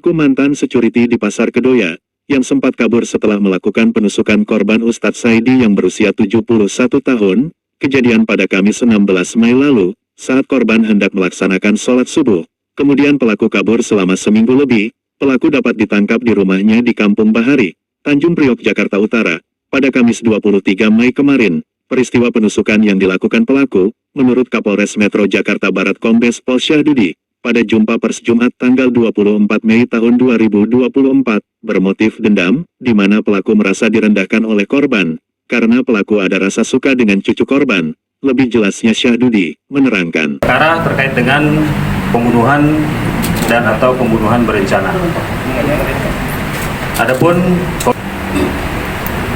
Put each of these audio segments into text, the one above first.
Pelaku mantan security di Pasar Kedoya, yang sempat kabur setelah melakukan penusukan korban Ustadz Saidi yang berusia 71 tahun, kejadian pada Kamis 16 Mei lalu, saat korban hendak melaksanakan sholat subuh. Kemudian pelaku kabur selama seminggu lebih. Pelaku dapat ditangkap di rumahnya di Kampung Bahari, Tanjung Priok, Jakarta Utara, pada Kamis 23 Mei kemarin. Peristiwa penusukan yang dilakukan pelaku, menurut Kapolres Metro Jakarta Barat Kombes Pol Syahdudi, pada jumpa pers Jumat tanggal 24 Mei tahun 2024, bermotif dendam, di mana pelaku merasa direndahkan oleh korban, karena pelaku ada rasa suka dengan cucu korban. Lebih jelasnya Syahdudi menerangkan. Perkara terkait dengan pembunuhan dan atau pembunuhan berencana. Adapun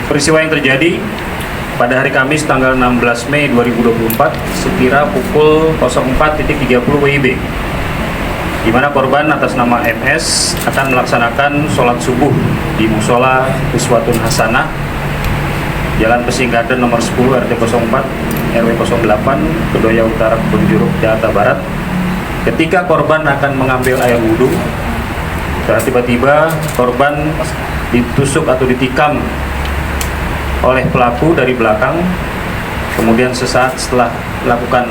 peristiwa yang terjadi pada hari Kamis tanggal 16 Mei 2024 sekira pukul 04.30 WIB, di mana korban atas nama MS akan melaksanakan sholat subuh di Musola Uswatun Hasanah, Jalan Pesinggaden nomor 10 RT 04 RW 08 Kedoya Utara Kebonjeruk, Jakarta Barat. Ketika korban akan mengambil air wudhu, tiba-tiba korban ditusuk atau ditikam oleh pelaku dari belakang. Kemudian sesaat setelah melakukan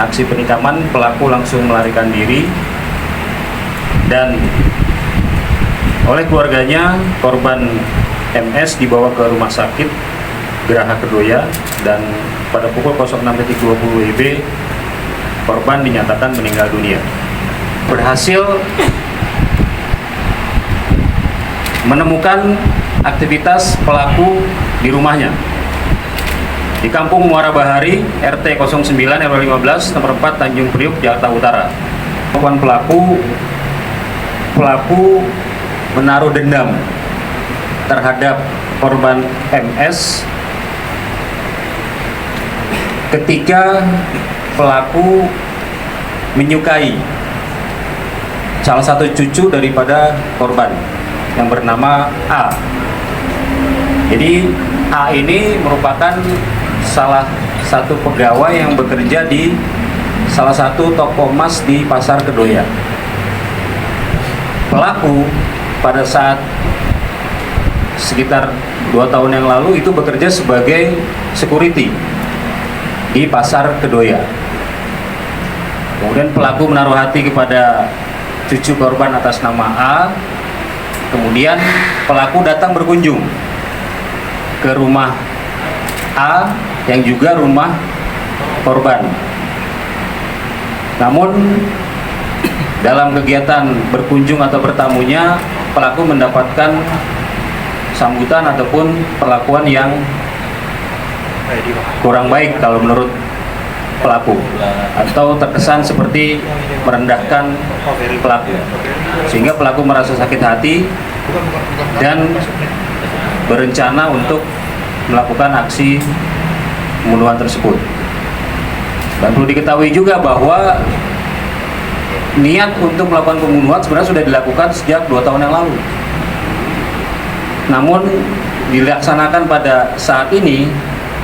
aksi penikaman, pelaku langsung melarikan diri. Dan oleh keluarganya, korban MS dibawa ke rumah sakit Geraha Kedoya, dan pada pukul 06.20 WIB korban dinyatakan meninggal dunia. Berhasil menemukan aktivitas pelaku di rumahnya di Kampung Muara Bahari, RT 09 RW 15 nomor 4 Tanjung Priok, Jakarta Utara. Pelaku menaruh dendam terhadap korban MS ketika pelaku menyukai salah satu cucu daripada korban yang bernama A. Jadi A ini merupakan salah satu pegawai yang bekerja di salah satu toko emas di Pasar Kedoya. Pelaku pada saat sekitar 2 tahun yang lalu itu bekerja sebagai security di Pasar Kedoya. Kemudian pelaku menaruh hati kepada cucu korban atas nama A. Kemudian pelaku datang berkunjung ke rumah A yang juga rumah korban. Namun dalam kegiatan berkunjung atau bertamunya, pelaku mendapatkan sambutan ataupun perlakuan yang kurang baik kalau menurut pelaku, atau terkesan seperti merendahkan pelaku, sehingga pelaku merasa sakit hati dan berencana untuk melakukan aksi pembunuhan tersebut. Dan perlu diketahui juga bahwa niat untuk melakukan pembunuhan sebenarnya sudah dilakukan sejak 2 tahun yang lalu. Namun dilaksanakan pada saat ini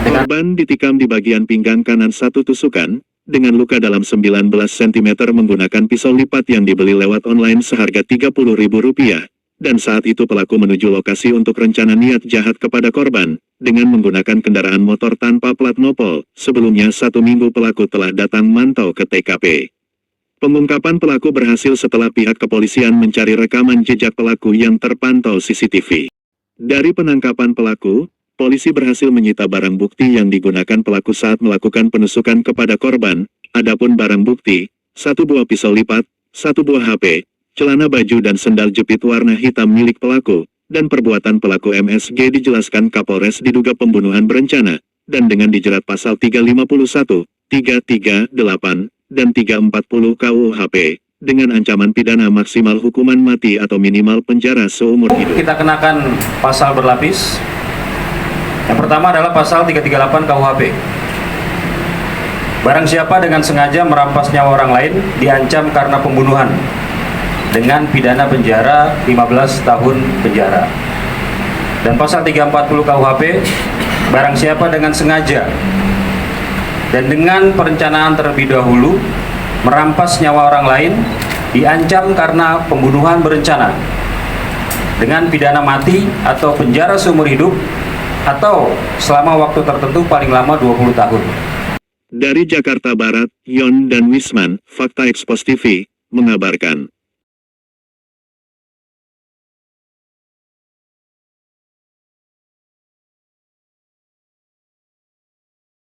dengan korban ditikam di bagian pinggang kanan 1 tusukan, dengan luka dalam 19 cm menggunakan pisau lipat yang dibeli lewat online seharga Rp30.000, dan saat itu pelaku menuju lokasi untuk rencana niat jahat kepada korban, dengan menggunakan kendaraan motor tanpa plat nopol. Sebelumnya 1 minggu pelaku telah datang mantau ke TKP. Pengungkapan pelaku berhasil setelah pihak kepolisian mencari rekaman jejak pelaku yang terpantau CCTV. Dari penangkapan pelaku, polisi berhasil menyita barang bukti yang digunakan pelaku saat melakukan penusukan kepada korban. Adapun barang bukti, 1 buah pisau lipat, 1 buah HP, celana baju dan sendal jepit warna hitam milik pelaku, dan perbuatan pelaku MSG dijelaskan Kapolres diduga pembunuhan berencana, dan dengan dijerat pasal 351, 338, dan 340 KUHP, dengan ancaman pidana maksimal hukuman mati atau minimal penjara seumur hidup. Kita kenakan pasal berlapis. Yang pertama adalah pasal 338 KUHP. Barang siapa dengan sengaja merampas nyawa orang lain diancam karena pembunuhan dengan pidana penjara 15 tahun penjara. Dan pasal 340 KUHP, barang siapa dengan sengaja dan dengan perencanaan terlebih dahulu merampas nyawa orang lain diancam karena pembunuhan berencana dengan pidana mati atau penjara seumur hidup atau selama waktu tertentu paling lama 20 tahun. Dari Jakarta Barat, Yon dan Wisman, Fakta Expos TV, mengabarkan.